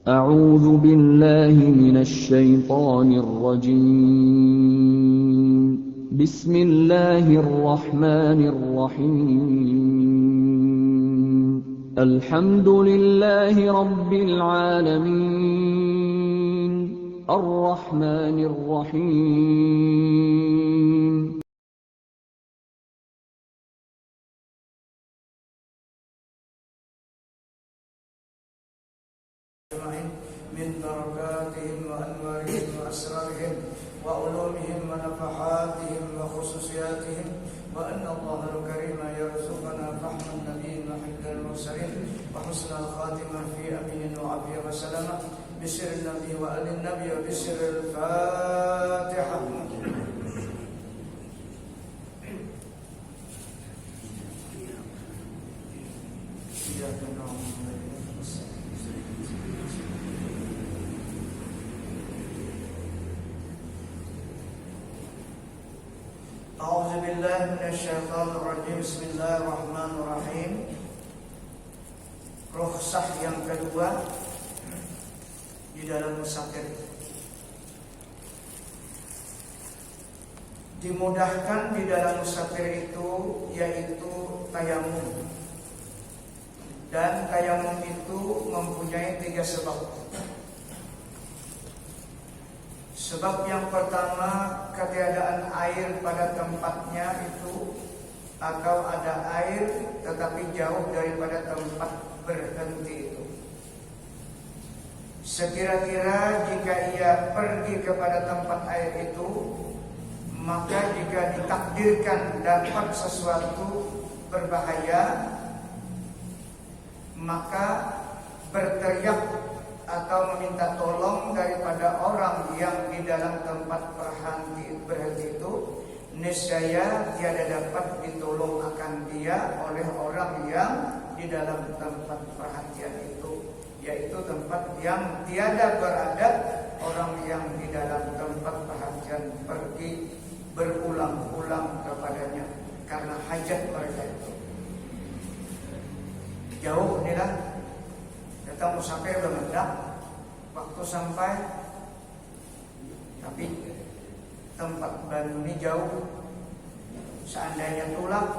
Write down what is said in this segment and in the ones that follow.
أعوذ بالله من الشيطان الرجيم بسم الله الرحمن الرحيم الحمد لله رب العالمين الرحمن الرحيم من بركاتهم وأنوارهم وأسرارهم وعلومهم ونفحاتهم وخصوصياتهم وأن الله الكريم يرزقنا فهم النبيين وحفظ المرسلين وحسن الخاتمة في أمين وعافية وسلامة بسر النبي وآل النبي وبسر الفاتحة. A'udzu billahi minasyaitonir rajim. Bismillahirrahmanirrahim. Rukhsah yang kedua di dalam musafir. Dimudahkan di dalam musafir itu yaitu tayamum. Dan tayamum itu mempunyai 3 sebab. Sebab yang pertama, ketiadaan air pada tempatnya itu, atau ada air tetapi jauh daripada tempat berhenti itu. Sekira-kira jika ia pergi kepada tempat air itu, maka jika ditakdirkan dapat sesuatu berbahaya, maka berteriak atau meminta tolong daripada orang yang di dalam tempat berhenti itu, niscaya tiada dapat ditolong akan dia oleh orang yang di dalam tempat perhentian itu, yaitu tempat yang tiada berada orang yang di dalam tempat perhentian pergi berulang-ulang kepadanya karena hajat mereka itu. Jauh inilah kita musafir bermendak, waktu sampai, tapi tempat banyu ini jauh. Seandainya tulak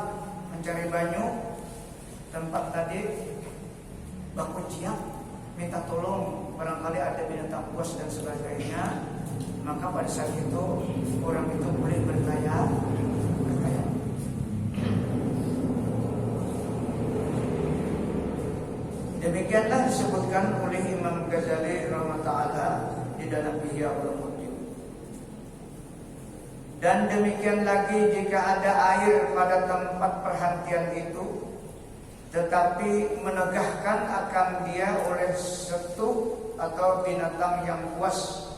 mencari banyu, tempat tadi baku ciak, minta tolong, barangkali ada binatang buas dan sebagainya, maka pada saat itu orang itu boleh bertanya. Demikianlah disebutkan oleh Imam Ghazali rahimahullah di dalam Ihya Ulumuddin. Dan demikian lagi jika ada air pada tempat perhentian itu, tetapi menegahkan akan dia oleh setu atau binatang yang buas,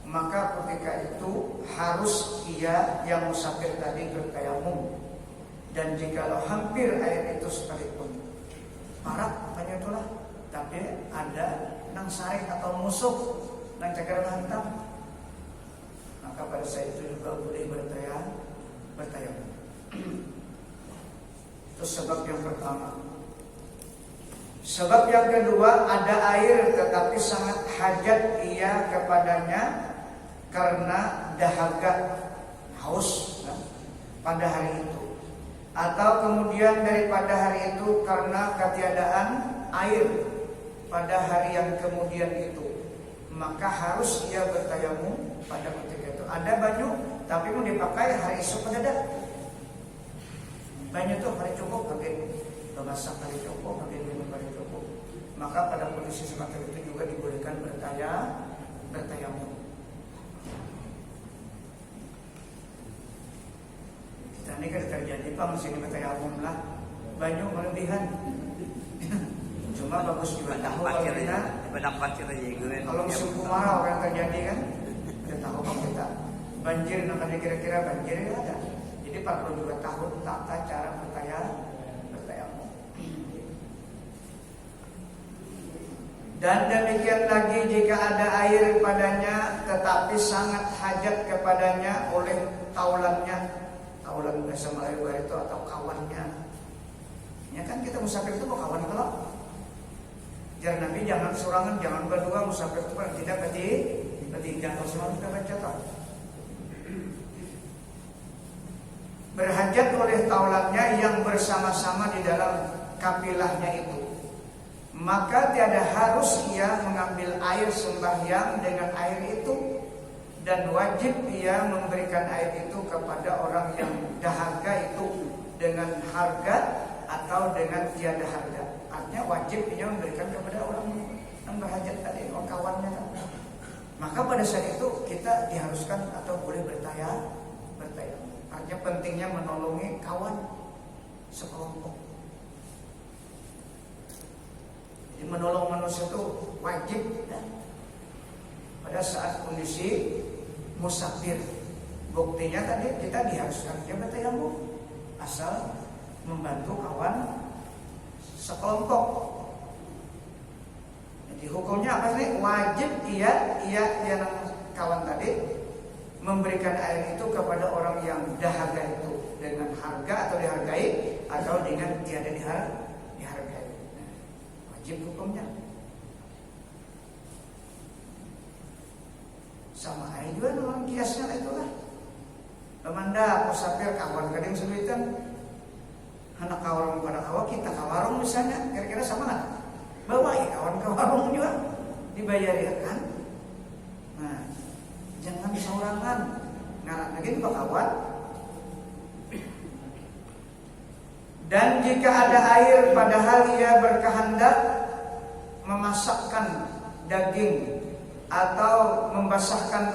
maka ketika itu harus ia yang musafir tadi bertayamum. Dan jikalau hampir air itu sekalipun parak hanya itulah, tapi ada nang saring atau musuh nang cagar hantam, maka pada saat itu juga boleh bertayamum. Itu sebab yang pertama. Sebab yang kedua, ada air tetapi sangat hajat ia kepadanya karena dahaga, haus pada hari itu, atau kemudian daripada hari itu karena ketiadaan air pada hari yang kemudian itu, maka harus ia bertayamum pada ketika itu. Ada banyu tapi mau dipakai hari esok ada. Banyu itu hari cukup, pakai masak hari cukup, pakai minum hari cukup. Maka pada kondisi semacam itu juga dibolehkan bertayamum. Ini kan terjadi Pak, mesti bertayamum lah. Banyak berlebihan. Cuma bagus juga tahu kalau musim kemarau yang terjadi kan, kita tahu Pak, kita banjir, namanya kira-kira banjir ada. Jadi 42 tahun tata cara bertayamum. Dan demikian lagi jika ada air padanya tetapi sangat hajat kepadanya oleh taulannya, taulan bahasa Melayu itu atau kawannya. Ya kan kita musafir itu mau kawan kalau Jar Nabi jangan sorangan, jangan berdua, musafir itu tidak bertiga. Kalau semua kita baca tak. Berhajat oleh taulannya yang bersama-sama di dalam kapilahnya itu, maka tiada harus ia mengambil air sembahyang dengan air itu, dan wajib ia memberikan air itu kepada orang yang dahaga itu dengan harga atau dengan tiada harga. Artinya wajib ia memberikan kepada orang yang berhajat tadi, orang kawannya kan. Maka pada saat itu kita diharuskan atau boleh bertayamum. Artinya pentingnya menolongi kawan sekelompok. Jadi menolong manusia itu wajib ya. Pada saat kondisi musafir. Buktinya tadi kita diharuskan dia bertayamum asal membantu kawan sekelompok. Jadi hukumnya apa sih? Wajib ia yang kawan tadi memberikan air itu kepada orang yang dahaga itu dengan harga atau dihargai atau dengan tiada dihargai. Wajib hukumnya. Sama aja juga orang kiasnya itulah. Lemanda musafir kawan kadang sulitan. Anak kawarung pada kawan kita kawarung misalnya kira-kira sama nggak? Bawa ya kawan kawarung juga dibayar ya kan? Nah, jangan saurangan. Ngaran lagi itu kawan. Dan jika ada air padahal ia berkehendak memasakkan daging atau membasahkan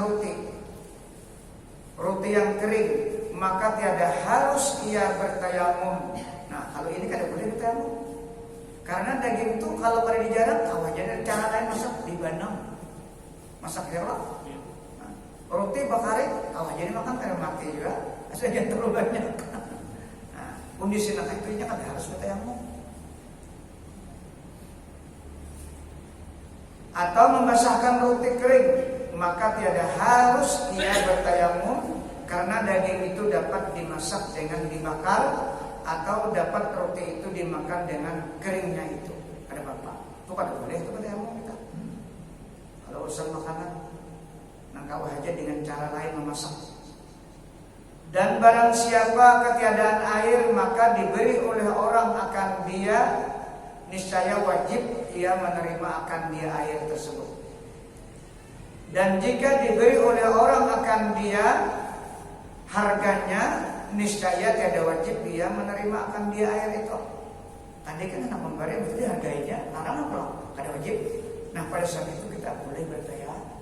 roti yang kering, maka tiada harus ia bertayamum. Nah, kalau ini kan boleh bertayamum. Karena daging itu kalau pada dijarang, aja cara lain masak di bandang, masak helak. Nah, roti bakari, aja dimakan karena mati juga, asal jangan terlalu banyak. Nah, kondisi nak itu kan harus bertayamum. Atau membasahkan roti kering, maka tiada harus ia bertayamum karena daging itu dapat dimasak dengan dibakar atau dapat roti itu dimakan dengan keringnya itu. Ada bapak, itu kan boleh itu bertayamum kita. Kalau urusan makanan, nangkau aja dengan cara lain memasak. Dan barang siapa ketiadaan air maka diberi oleh orang akan dia, niscaya wajib ia menerima akan dia air tersebut. Dan jika diberi oleh orang akan dia harganya, niscaya tiada wajib ia menerima akan dia air itu. Tadi kan anak memberi itu dihargainya, larang apa? Ada wajib. Nah pada saat itu kita boleh bertayamum.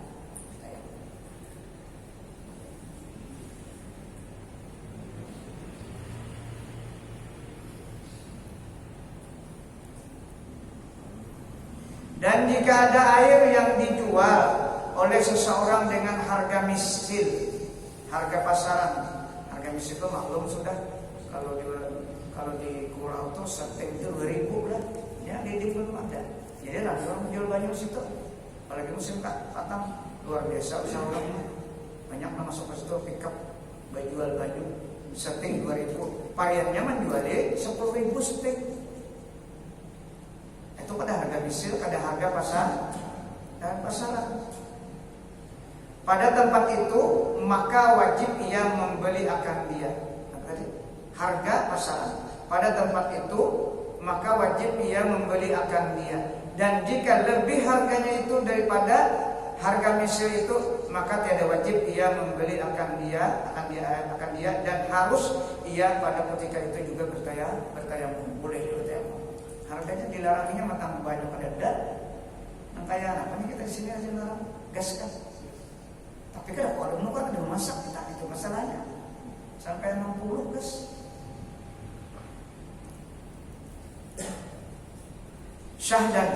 Dan jika ada air yang dijual oleh seseorang dengan harga misil, harga pasaran, harga misil itu maklum sudah kalau di kurau itu seteng itu 2.000 lah, ya di belum ada. Jadi lah orang jual banyak situ, apalagi musim datang luar biasa usaha orangnya, banyak masuk ke situ pick up jual baju seteng 2.000, pariannya menjualnya 10.000 seteng. Itu pada harga misil, pada harga pasar dan pasaran. Pada tempat itu maka wajib ia membeli akan dia. Harga pasaran. Pada tempat itu maka wajib ia membeli akan dia. Dan jika lebih harganya itu daripada harga misil itu, maka tiada wajib ia membeli akan dia dan harus ia pada ketika itu juga bertayamum, boleh bertayamum. Harganya dilaranginya matang banyak pada dat. Nah kayak apa nih kita di sini aja larang gas kan. Tapi kan kalau kan ada masak kita itu masalahnya. Sampai 60 gas. Syahdan.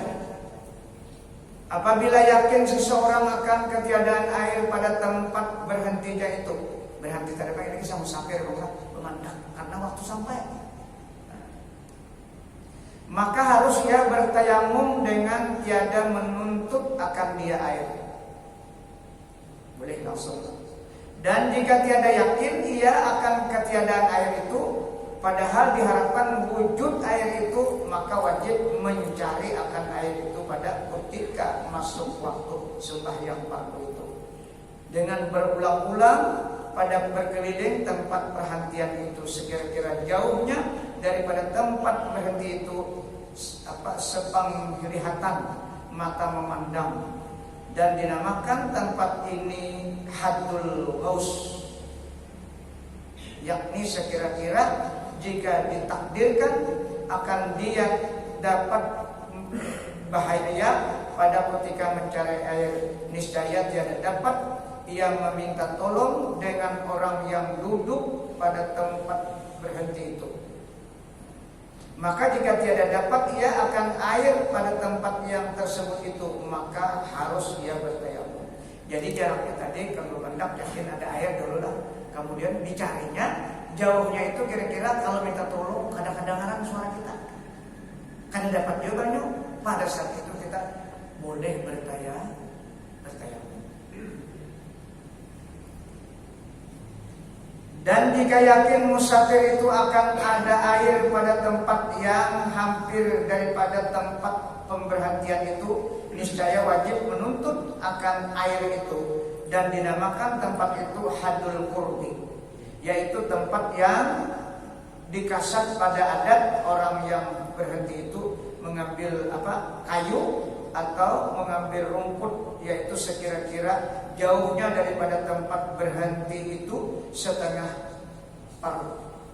Apabila yakin seseorang akan ketiadaan air pada tempat berhentinya itu, berhenti tadi ini kisah musafir memandang karena waktu sampai. Maka harus ia bertayamum dengan tiada menuntut akan dia air. Boleh langsung. Dan jika tiada yakin ia akan ketiadaan air itu, padahal diharapkan wujud air itu, maka wajib mencari akan air itu pada ketika masuk waktu sembahyang fardu itu. Dengan berulang-ulang pada berkeliling tempat perhentian itu, sekira-kira jauhnya daripada tempat berhenti itu sepenglihatan mata memandang, dan dinamakan tempat ini Haddul Ghaus, yakni sekira-kira jika ditakdirkan akan dia dapat bahaya pada ketika mencari air, niscaya dia dapat ia meminta tolong dengan orang yang duduk pada tempat berhenti itu. Maka jika tiada dapat ia akan air pada tempat yang tersebut itu, maka harus ia bertayamum. Jadi jaraknya tadi kalau hendak yakin ada air dulu lah, kemudian dicarinya jauhnya itu kira-kira kalau minta tolong kadang-kadang suara kita kan dapat jawabannya, pada saat itu kita boleh bertayamum. Dan jika yakin musafir itu akan ada air pada tempat yang hampir daripada tempat pemberhentian itu, niscaya wajib menuntut akan air itu, dan dinamakan tempat itu Haddul Qurbi, yaitu tempat yang dikasat pada adat orang yang berhenti itu mengambil kayu atau mengambil rumput, yaitu sekira-kira jauhnya daripada tempat berhenti itu setengah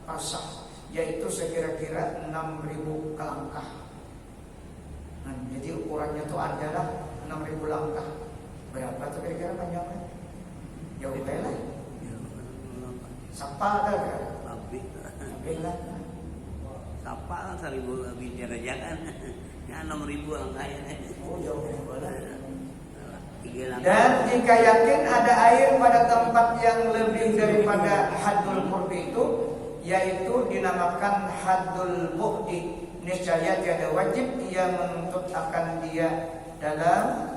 parsah, yaitu sekira-kira 6.000 langkah. Nah, jadi ukurannya itu adalah 6.000 langkah. Berapa tuh kira-kira panjangnya? Jauh lah. Sapa ada kan? Lebih lah. Sapa lah 1.000 lebih jarakan. Ya 6.000 langkahnya. Oh jauh lah. Dan jika yakin ada air pada tempat yang lebih daripada Haddul Qurbi itu, yaitu dinamakan Haddul Bu'di, niscaya tiada wajib ia menuntut akan dia dalam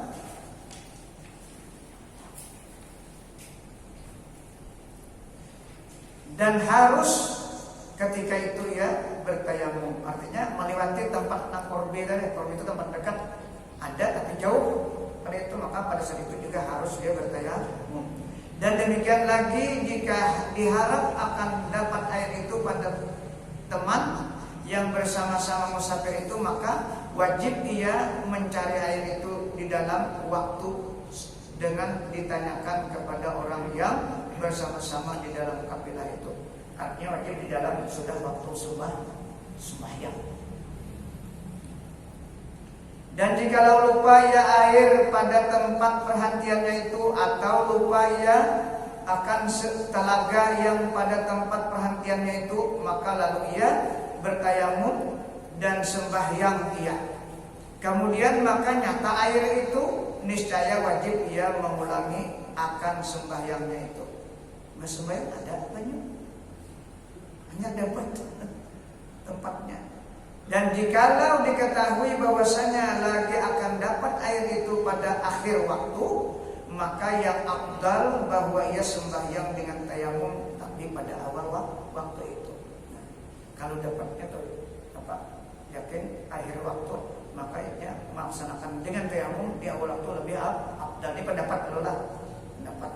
dan harus ketika itu ya bertayamum. Artinya melewati tempat Qurbi tadi, Qurbi itu tempat dekat ada tapi jauh. Pada itu maka pada saat itu juga harus dia bertayamum. Dan demikian lagi jika diharap akan dapat air itu pada teman yang bersama-sama musafir itu, maka wajib ia mencari air itu di dalam waktu dengan ditanyakan kepada orang yang bersama-sama di dalam kafilah itu. Artinya wajib di dalam sudah waktu sembahyang. Dan jikalau lupa ya air pada tempat perhentiannya itu, atau lupa ya akan telaga yang pada tempat perhentiannya itu, maka lalu ia bertayamum dan sembahyang ia. Kemudian maka nyata air itu, niscaya wajib ia mengulangi akan sembahyangnya itu. Mas sembahyang ada apanya? Hanya dapat tempatnya. Dan jikalau diketahui bahwasanya lagi akan dapat air itu pada akhir waktu, maka yang afdal bahwa ia sembahyang dengan tayamum tapi pada awal waktu itu. Nah, kalau dapatnya tuh yakin akhir waktu, maka ia melaksanakan dengan tayamum di awal waktu lebih afdal. Ini pendapat adalah pendapat.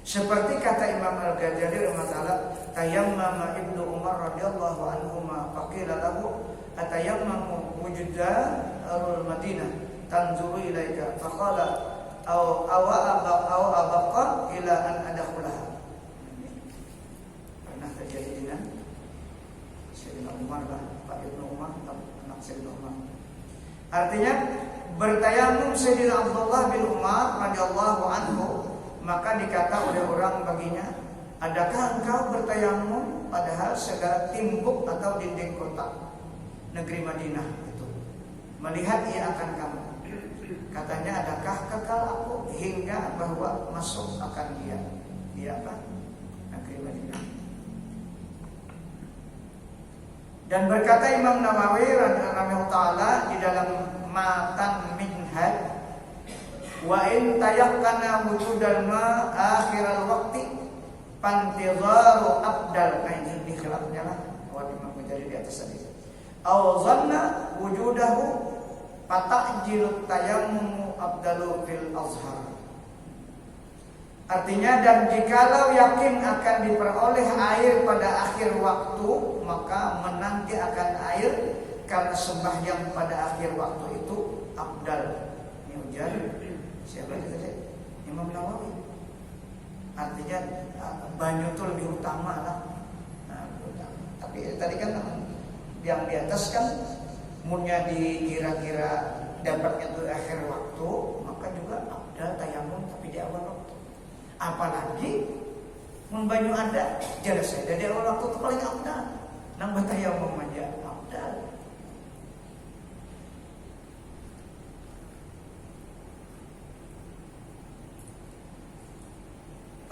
Seperti kata Imam Al-Ghazali rahimahullah, tayammama Ibnu Umar radhiyallahu anhuma faqila lahu atayammamu wujda al-Madinah tanzuru ilaika faqala aw abaqa ila an adkhulaha. Pernah terjadi dengan Sayyidina Umar lah, Pak Ibnu Umar, anak Sayyidina Umar. Artinya bertayamum Sayyidina Abdullah bin Umar radhiyallahu anhu, maka dikata oleh orang baginya, adakah engkau bertayamum padahal segala timbuk atau dinding kota negeri Madinah itu melihat ia akan kamu? Katanya, adakah kekal aku hingga bahwa masuk akan dia negeri Madinah. Dan berkata Imam Nawawi rahimahullah taala di dalam Matan Minhaj, wa in tayaqqana wujudal ma akhiral waqti Fantizaru abdal. Nah ini khilafnya lah. Awal Imam Ghazali di atas tadi. Aw zanna wujudahu fata'jilut tayammum abdalu fil azhar. Artinya, dan jikalau yakin akan diperoleh air pada akhir waktu, maka menanti akan air karena sembahyang pada akhir waktu itu abdal. Ini ujar siapa tadi? Imam Nawawi. Artinya banyu itu lebih utama lah. Nah, tapi tadi kan yang di atas kan munnya dikira-kira dapatnya itu akhir waktu, maka juga abdal tayamum tapi di awal waktu. Apalagi membanyu ada jelas saja di awal waktu itu paling abdal. Nambah tayamum aja abdal.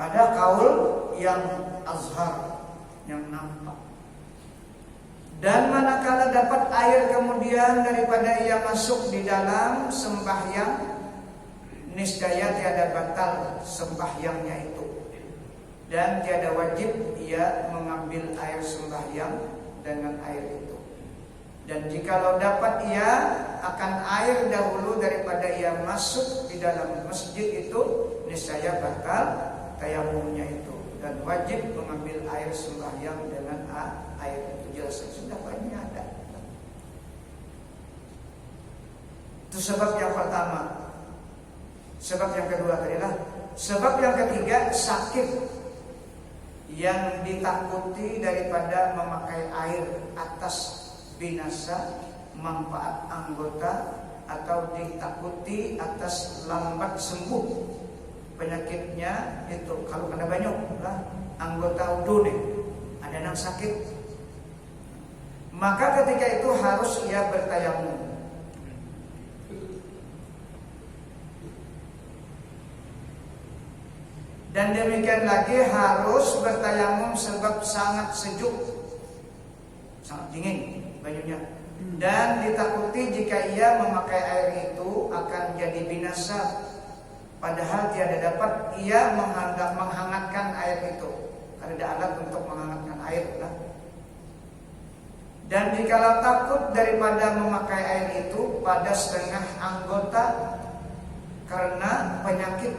Pada kaul yang azhar, yang nampak. Dan manakala dapat air kemudian daripada ia masuk di dalam sembahyang, niscaya tiada batal sembahyangnya itu, dan tiada wajib ia mengambil air sembahyang dengan air itu. Dan jikalau dapat ia akan air dahulu daripada ia masuk di dalam masjid itu, niscaya batal tayamumnya itu, dan wajib mengambil air sembahyang dengan air itu. Jelas sudah banyak ada. Itu sebab yang pertama. Sebab yang kedua adalah sebab yang ketiga, sakit yang ditakuti daripada memakai air atas binasa manfaat anggota, atau ditakuti atas lambat sembuh penyakitnya itu. Kalau kena banyak lah anggota wudu nih, ada yang sakit, maka ketika itu harus ia bertayamum. Dan demikian lagi harus bertayamum sebab sangat sejuk, sangat dingin banyunya. Dan ditakuti jika ia memakai air itu akan jadi binasa, padahal tiada dapat ia menghangatkan air itu. Ada alat untuk menghangatkan air lah. Dan jikalau takut daripada memakai air itu pada setengah anggota karena penyakit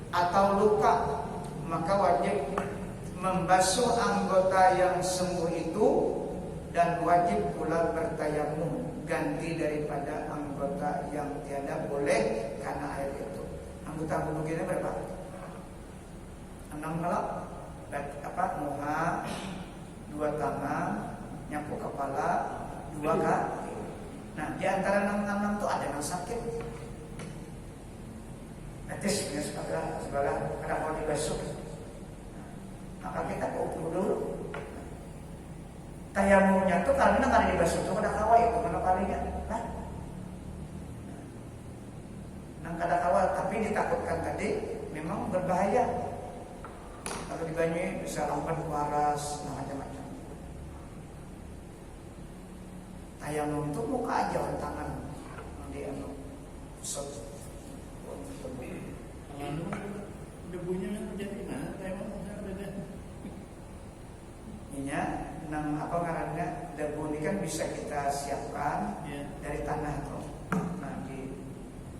atau luka, maka wajib membasuh anggota yang sembuh itu, dan wajib pula bertayamum ganti daripada anggota yang tiada boleh karena air itu. Anggota wudu kita berapa? 6 kalap, muha, 2 tangan, nyapu kepala, 2 kaki. Nah, di antara 6 itu ada yang sakit. Etis punya sebelah kadang mau dibasuh, maka kita ukur dulu. Tayamumnya tuh karena kada dibasuh tuh kada kawal itu mana kalinya, nah. Nang kada kawal, tapi ditakutkan tadi memang berbahaya. Kalau dibanyui bisa lompat waras, macam-macam. Tayamum itu muka aja tangan, dia pusat. Debunya jadi mana? Tayamum ada. Ininya, nang apa ngarannya, debu ini kan bisa kita siapkan dari tanah tuh. Nah,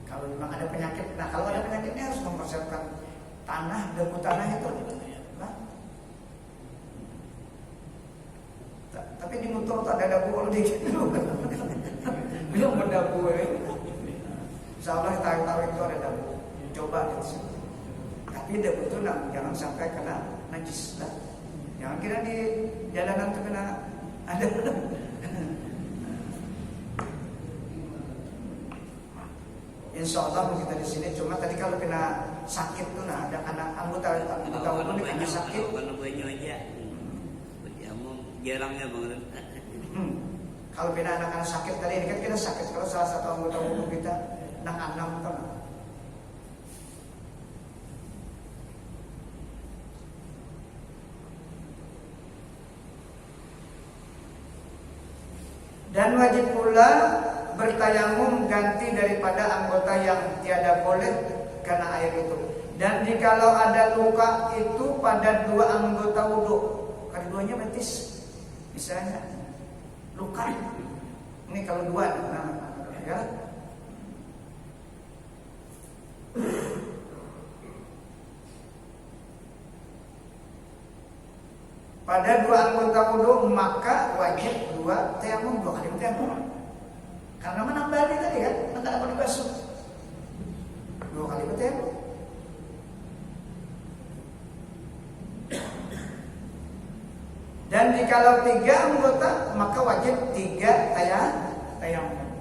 kalau memang ada penyakit, kalau ada penyakitnya harus mempersiapkan tanah, debu tanah itu. Nah, tapi di motor tak ada debu kalau dikit dulu. Belum ada debu. Insyaallah tahu itu ada debu. Coba gitu. Tapi debu itu jangan sampai kena najis lah. Jangan kira di jalanan itu kena ada. Insya Allah kita di sini, cuma tadi kalau kena sakit tuh ada anak anggota wudu kena sakit. Kalau banyu aja, jarangnya banget. Kalau kena anak-anak sakit tadi ini kan kita sakit. Kalau salah satu anggota wudu kita anak-anak kan. Dan wajib pula bertayamum ganti daripada anggota yang tiada boleh karena air itu. Dan jikalau ada luka itu pada dua anggota wudu, keduanya betis, misalnya luka. Ini kalau dua, ya. Pada dua anggota wudu maka wajib dua tayamum, dua kali tayamum. Karena menambah tadi kan, maka dapat dibasuh. Dua kali tayamum. Dan jikalau tiga anggota maka wajib tiga tayamum.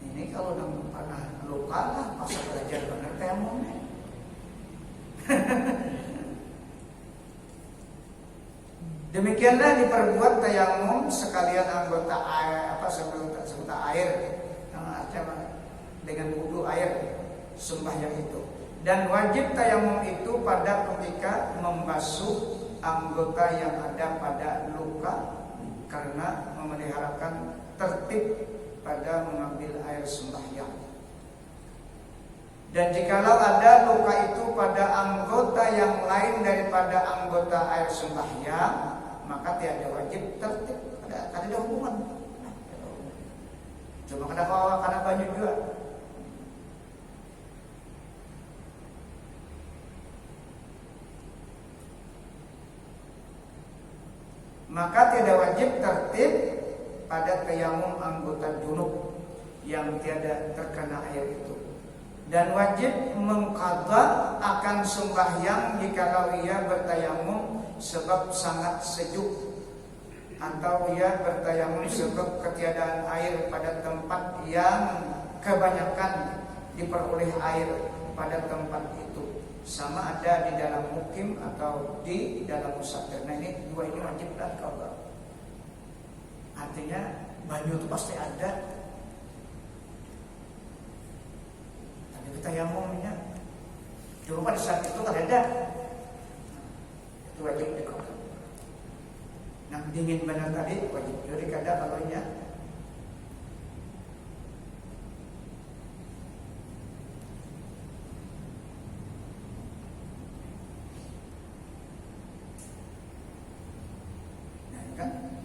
Ini kalau udah pernah luka lah, masa belajar benar tayamumnya. Demikianlah diperbuat tayamum sekalian anggota air, sebutan air yang ada dengan wudu air sembahyang itu. Dan wajib tayamum itu pada ketika membasuh anggota yang ada pada luka karena memeliharakan tertib pada mengambil air sembahyang. Dan jikalau ada luka itu pada anggota yang lain daripada anggota air sembahyang, maka tiada wajib tertib, ada hubungan. Cuma karena banyak juga. Maka tidak wajib tertib pada tayamum anggota junub yang tiada terkena air itu. Dan wajib mengqadha akan sembahyang jikalau ia bertayamum sebab sangat sejuk, atau ia bertayamum sebab ketiadaan air pada tempat yang kebanyakan diperoleh air pada tempat itu, sama ada di dalam mukim atau di dalam musafir. Nah ini dua ini wajib dan qadha. Artinya banyu itu pasti ada, tapi tayamumnya cuma pada saat itu kan ada, itu wajib diqadha. Nah dingin benar tadi wajib juga diqadha kalau ini.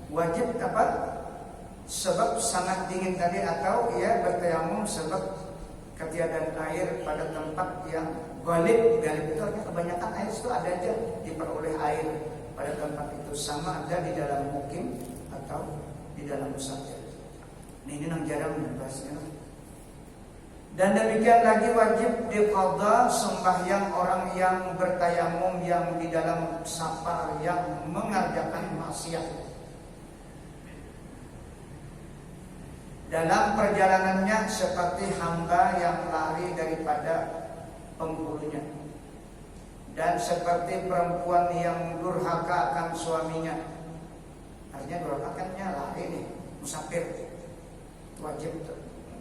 Wajib apa? Sebab sangat dingin tadi, atau ia bertayamum sebab ketiadaan air pada tempat yang galib. Galib itu artinya kebanyakan air itu ada aja diperoleh air pada tempat itu, sama ada di dalam mukim atau di dalam musafir. Ini yang jarang dibahasnya. Dan demikian lagi wajib diqadha sembahyang orang yang bertayamum yang di dalam safar yang mengerjakan maksiat. Dalam perjalanannya seperti hamba yang lari daripada penghulunya, dan seperti perempuan yang durhaka akan suaminya. Artinya durhaka kan lari nih, musafir. Wajib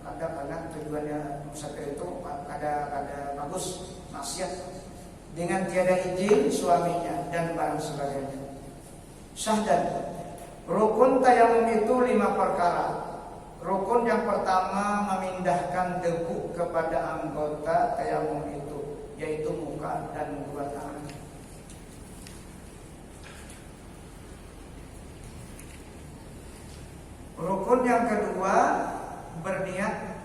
karena tujuannya musafir itu ada bagus maksiat dengan tiada izin suaminya dan barang sebagainya. Syahdan. Rukun tayamum itu 5 perkara. Rukun yang pertama memindahkan debu kepada anggota tayamum itu, yaitu muka dan 2 tangan. Rukun yang kedua berniat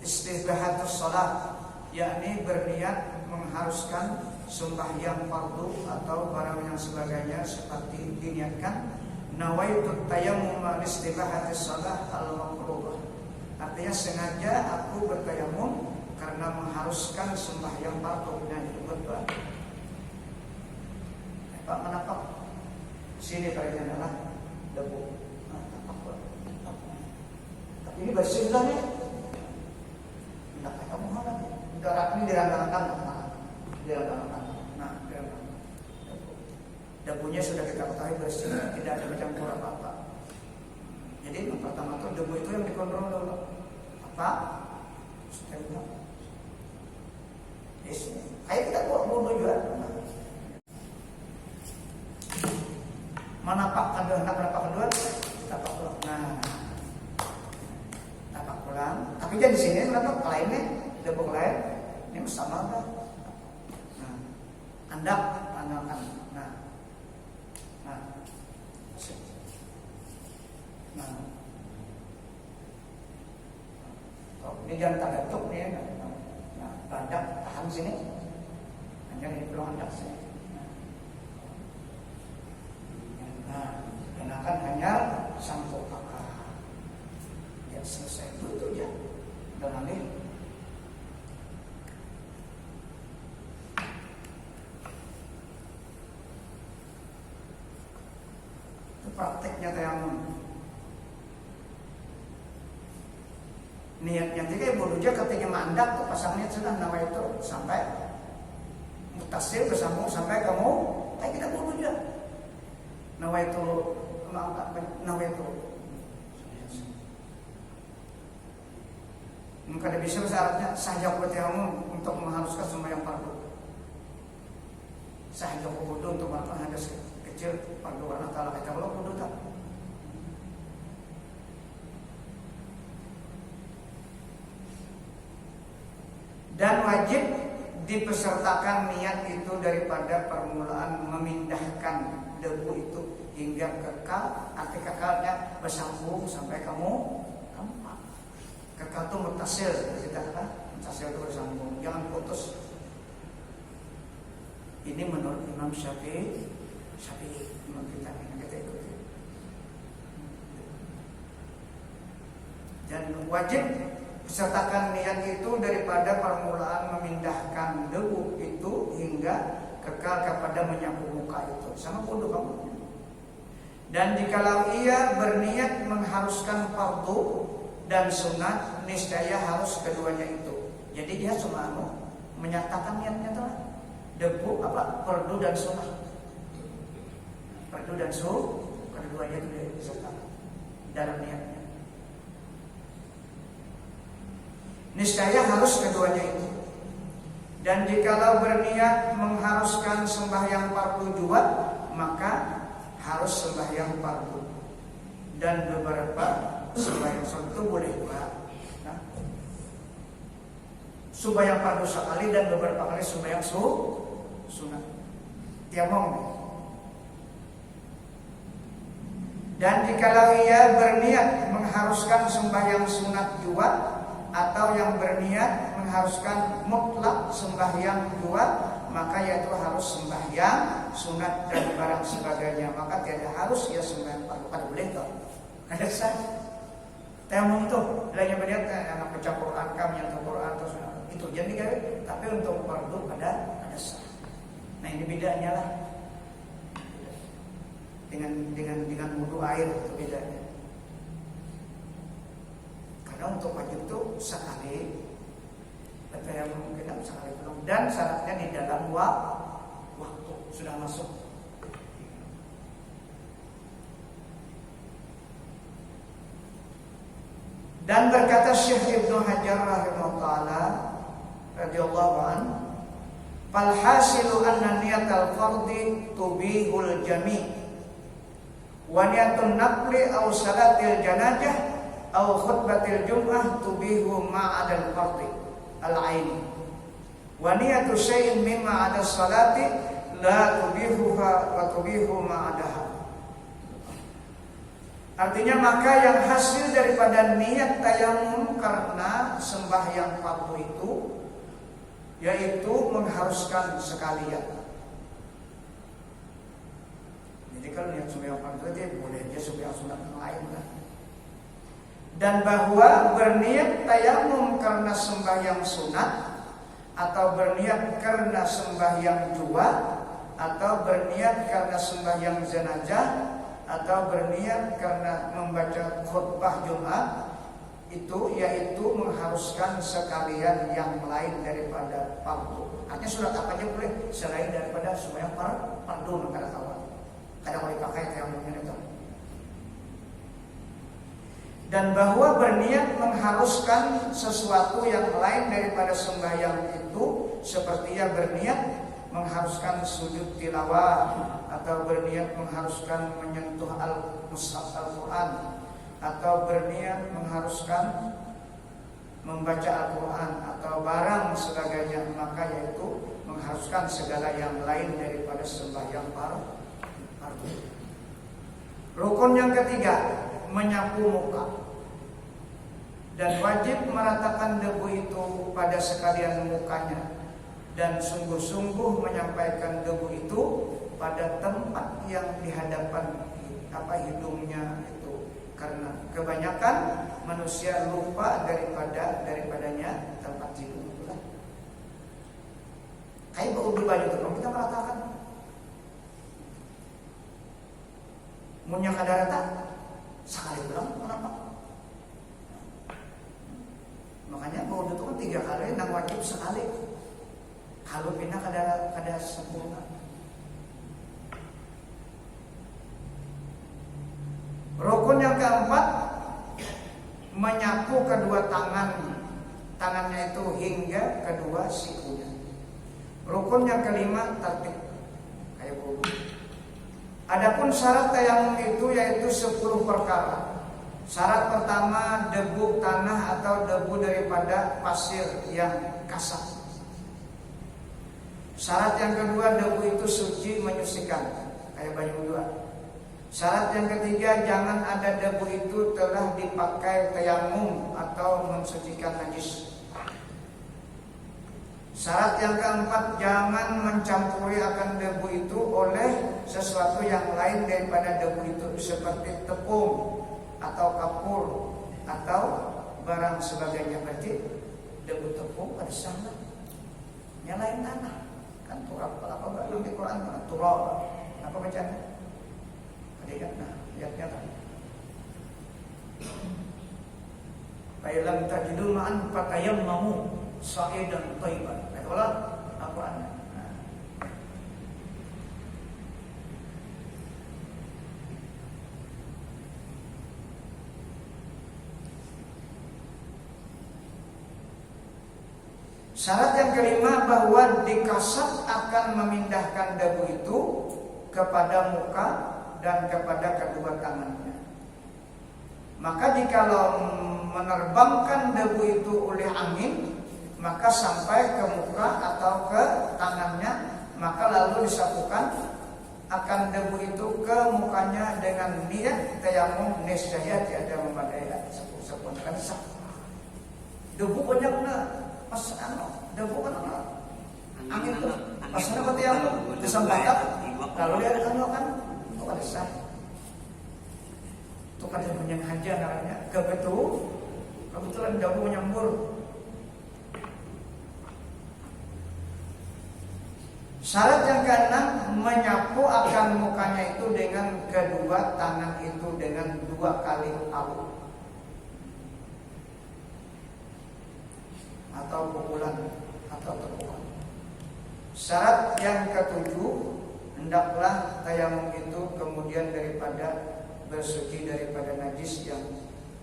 istihbahatus shalah, yakni berniat mengharuskan sembahyang fardu atau barang yang sebagainya, seperti diniatkan nawaitut tayammum istibahatis shalah al-makruhah. Artinya sengaja aku bertayamum karena mengharuskan sembahyang fardu. Nah itu betul. Pak menapak sini pada adalah debu. Tapi ini bersih sudah nih. Tidak kayak Muhammad. Darah ini dirangkangkan. Nah, debunya sudah kita ketahui bersih, tidak ada bercampur apa-apa. Jadi yang pertama itu debu itu yang dikontrol dulu. Apa? Stempel. Yes. Ayo kita buat wudhu juga. Menapak kedua, tapak pulang. Nah, tapak pulang. Tapi Tapi jadi sini kenapa lainnya debok lain ini sama kan? Nah, andak andalkan. Nah, ini jangan tak datuk nih. Nah, andak tahan sini. Jangan ini perlu andak sini. Nah, kenakan hanya sampo pakar. Ya selesai itu ya. Dengan ini. Itu prakteknya tayamum. Niatnya tiga bodoh aja ketika mandak tuh pasangnya sudah nama itu sampai mutasil bersambung sampai kamu kayak kita bodoh aja. Nama itu maka ada bisa syaratnya sahjak bertayamum untuk mengharuskan sembahyang fardu. Sahjak wudu untuk melakukan hadas kecil fardu Allah Taala kita belum wudu tak. Dan wajib dipesertakan niat itu daripada permulaan memindahkan debu itu hingga kekal. Arti kekalnya bersambung sampai kamu kekal itu mutasil, kita kan? Mutasil itu bersambung, jangan putus. Ini menurut Imam Syafi'i, Imam kita ikuti. Dan wajib sertakan niat itu daripada permulaan memindahkan debu itu hingga kekal kepada menyapu muka itu. Sama wudu kamu. Dan jikalau ia berniat mengharuskan fardu dan sunat, niscaya harus keduanya itu. Jadi dia cuma menyatakan niatnya tuh debu apa fardu dan sunat. Fardu dan sunat keduanya itu disertakan dalam niatnya. Niscaya harus keduanya itu. Dan jikalau berniat mengharuskan sembahyang fardu juga, maka harus sembahyang fardu. Dan beberapa sembahyang sunat itu boleh juga. Nah, sembahyang fardu sekali dan beberapa kali sembahyang sunat. Tiamong. Dan jikalau ia berniat mengharuskan sembahyang sunat juga, atau yang berniat mengharuskan mutlak sembahyang dua, maka yaitu harus sembahyang sunat dan barang sebagainya. Maka tidak harus ya sembahyang fardu. Kada boleh toh. Kada sah. Tayamum itu lainnya berniat anak baca Quran, kami yang Quran atau sunat itu jadi kan. Tapi untuk fardu ada sah. Nah ini bedanya lah. Dengan wudu air itu bedanya. Karena untuk wajib itu sekali, bertayamum kita sekali belum, dan syaratnya di dalam waktu sudah masuk. Dan berkata Syekh Ibnu Hajar rahimahullah radhiyallahu anhu, fal hasilu anna niyatal fardi tubihul jami' wa niyatun nafli aw salatil janazah aw khutbatil jum'ah tubihu ma'adal fardi al-aini wa niyatu syai'in mimma 'ada salati la tubihuha wa tubihu ma'adaha. Artinya maka yang hasil daripada niat tayamum karena sembahyang fardu itu yaitu mengharuskan sekalian. Jadi kalau niat sembahyang fardu dia boleh aja sembahyang sunat yang lain kan. Dan bahwa berniat tayamum karena sembahyang sunat, atau berniat karena sembahyang jua, atau berniat karena sembahyang jenazah, atau berniat karena membaca khutbah Jumat, itu yaitu mengharuskan sekalian yang lain daripada fardu. Artinya surat apa aja boleh selain daripada sembahyang fardu negara awal. Kadang boleh pakai tayamumnya itu. Dan bahwa berniat mengharuskan sesuatu yang lain daripada sembahyang itu, seperti ia berniat mengharuskan sujud tilawah, atau berniat mengharuskan menyentuh al-mushaf Al-Quran, atau berniat mengharuskan membaca Al-Quran atau barang sebagainya, maka yaitu mengharuskan segala yang lain daripada sembahyang fardu. Rukun yang ketiga, menyapu muka. Dan wajib meratakan debu itu pada sekalian mukanya, dan sungguh-sungguh menyampaikan debu itu pada tempat yang dihadapan hidungnya itu, karena kebanyakan manusia lupa daripadanya tempat hidung itulah. Kayak bau baju itu kalau kita meratakan, munya kadarata sekali bilang kenapa? Makanya bau itu kan 3 kali, nang wajib sekali. Kalau pindah kada sempurna. Rukun yang keempat, menyapu kedua tangannya itu hingga kedua sikunya. Rukun yang kelima, tertib kayak wudu. Adapun syarat tayamum itu yaitu 10 perkara. Syarat pertama, debu tanah atau debu daripada pasir yang kasar. Syarat yang kedua, debu itu suci menyucikan kayak banyu wudhu. Syarat yang ketiga, jangan ada debu itu telah dipakai tayamum atau mensucikan najis. Syarat yang keempat, jangan mencampuri akan debu itu oleh sesuatu yang lain daripada debu itu, seperti tepung atau kapur atau barang sebagainya. Berarti debu tepung pada sana nyalain tanah kan, turab apa dalam di Quran turab apa bacaan? Nah, lihatnya tadi. Fa'ilam tajidu ma'an fatayammamu sa'idan thayyiban. Itulah Al-Qur'an. Syarat yang kelima, bahwa dikasat akan memindahkan debu itu kepada muka dan kepada kedua tangannya. Maka jikalau menerbangkan debu itu oleh angin, maka sampai ke muka atau ke tangannya, maka lalu disapukan akan debu itu ke mukanya dengan niat tayamum niscaya tiada memadai. Sapu-sapuan kan sah. Debu banyak na pas debu kan angin itu pas na tayamum disambatan lalu dia kan pada sah. Itu kan yang haja namanya kebetulan debu menyambur. Syarat yang keenam, menyapu akan mukanya itu dengan kedua tangan itu dengan 2 kali alu atau pukulan atau tepukan. Syarat yang ketujuh, hendaklah tayamum itu kemudian daripada bersuci daripada najis yang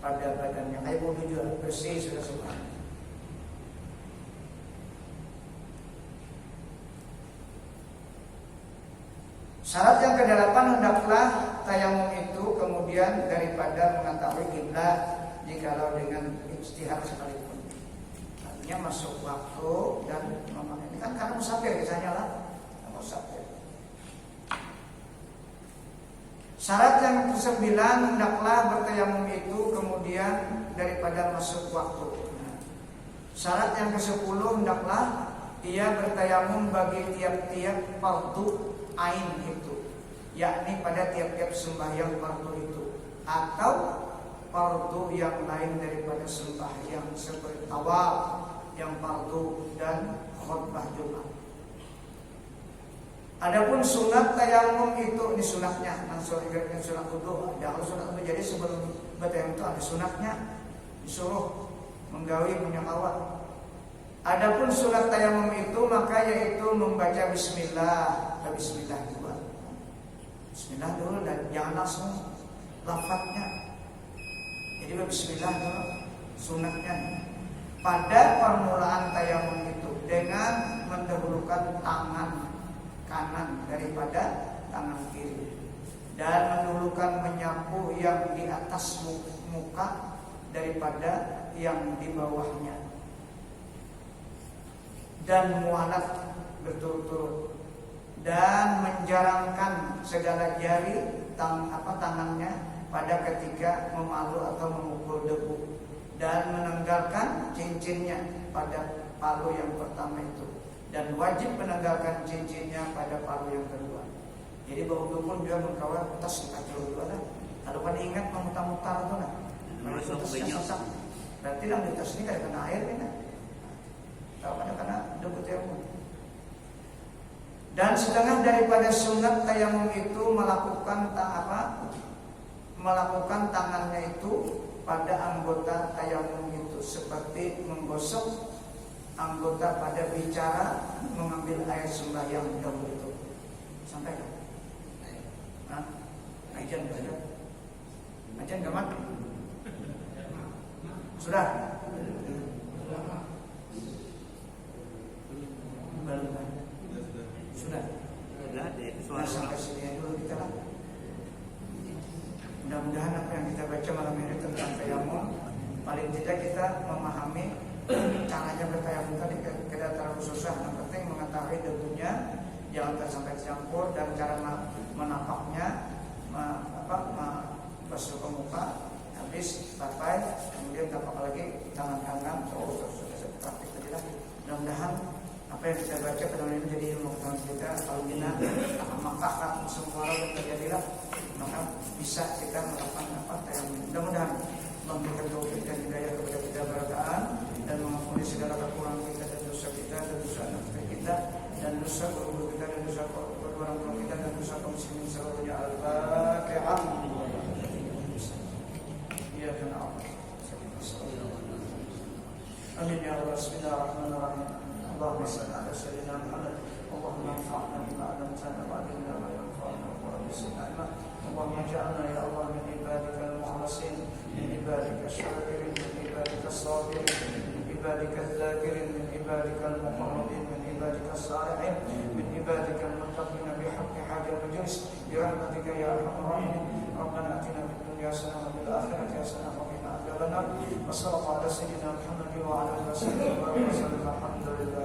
pada badannya. Ayo juga bersih sudah semua. Syarat yang kedelapan, hendaklah tayamum itu kemudian daripada mengetahui kiblat jikalau dengan ijtihad sekalipun. Artinya masuk waktu dan ini kan karena musafir kisahnya lah, musafir. Syarat yang ke-9, hendaklah bertayamum itu kemudian daripada masuk waktu. Syarat yang ke-10, hendaklah ia bertayamum bagi tiap-tiap fardu ain itu, yakni pada tiap-tiap sembahyang fardu itu, atau fardu yang lain daripada sembahyang seperti tawaf yang fardu dan khutbah Jumat. Adapun sunat tayamum itu, ini sunatnya, langsung ingatkan sunat wudu. Kalau sunat wudu jadi sebelum bertayamum itu ada sunatnya, disuruh menggawi minyak awal. Adapun sunat tayamum itu maka yaitu membaca bismillah. Bismillah juga. Bismillah dulu dan jangan langsung lafadznya. Jadi bismillah dulu sunatnya. Pada permulaan tayamum itu dengan mendahulukan tangan kanan daripada tangan kiri dan mendahulukan menyapu yang di atas muka daripada yang di bawahnya, dan mualat berturut-turut, dan menjarangkan segala jari tangannya pada ketika memalu atau memukul debu, dan menanggalkan cincinnya pada palu yang pertama itu, dan wajib menanggalkan cincinnya pada palu yang kedua. Jadi bau dukun juga mengkawal tas kacau dua lah. Kalau kan ingat memutar-mutar itu lah. Berarti dalam di tas ini kada kena air ini. Kalau kada kena debu tayamum. Dan setengah daripada sunat tayamum itu melakukan tangannya itu pada anggota tayamum itu, seperti menggosok anggota pada bicara, mengambil air sembahyang dahulu itu. Sampai kan? Ajan belajar. Ajan gamat. Sudah. Belum. Sudah. Nah, sampai sini dulu kita lah. Mudah-mudahan apa yang kita baca malam ini tentang tayamum, paling tidak kita memahami caranya bertayamum tadi. Kita terlalu susah. Yang penting mengetahui debunya, jangan sampai campur, dan cara menapaknya, basuh ke muka, habis tapai, kemudian tapak lagi tangan-tangan. Sudah praktik tadi lah. Mudah-mudahan apa yang kita baca pada hari ini menjadi ilmu pengetahuan kita. Kalau kita maka semua yang terjadilah, maka bisa kita melakukan tayamum. Mudah-mudahan memberikan taufik dan hidayah kepada kita barakaan, dan mengampuni segala kekurangan kita dan dosa kita dan dosa anak kita dan dosa guru kita dan dosa orang tua kita dan dosa kaum muslimin seluruhnya. Al-Fatihah. Ya Allah. Amin ya Allah. Bismillahirrahmanirrahim. Allahumma salli ala sayyidina Muhammad. Allahumma anfa'na bima 'allamtana wa 'allimna ma yanfa'una wa warzuqna ilma. Allahumma ij'alna ya Allah min ibadikal mukhlasin, min ibadikal syakirin, min ibadikal sabirin, min ibadikal dzakirin, min ibadikal muqarrabin, min ibadikal salihin, min ibadikal muttaqin bihaqqi hajal majlis bi rahmatika ya arhamar rahimin. Rabbana atina fid dunya hasanah wa fil akhirati hasanah wa qina adzabannar. Wa sallallahu ala sayyidina Muhammad wa ala alihi wa sahbihi wa sallam. Alhamdulillah.